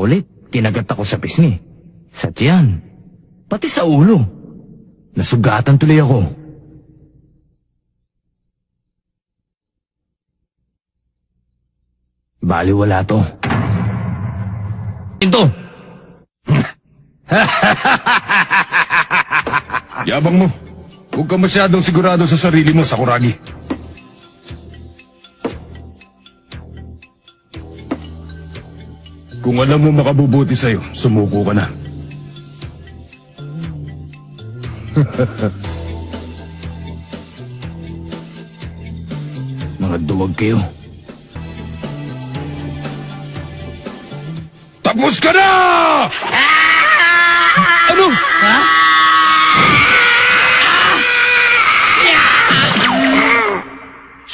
Kulit, kinagat ako sa pisngi. Sa tiyan. Pati sa ulo. Nasugatan tuloy ako. Baliwala to. Ito! Yabang mo. Huwag ka masyadong sigurado sa sarili mo, Sakuragi. Kung alam mo makabubuti sa'yo, sumuko ka na. Mga duwag kayo. Tapos ka na! Ano? Ha?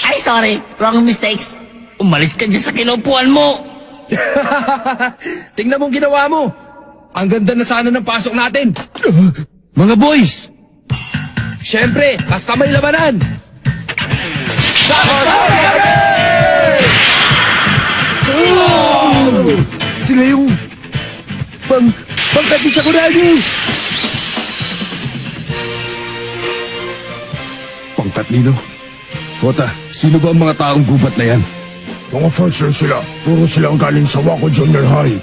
Ay, sorry. Wrong mistakes. Umalis ka dyan sa kinupuan mo! Tingnan mong ginawa mo. Ang ganda na sana ng pasok natin. Mga boys! Siyempre, basta may labanan. Sila yung pangkat ni Sakuragi. Pangkat nino? Kota, sino ba ang mga taong gubat na yan? Mga first year sila. Puro silang galing sa Wako Junior High.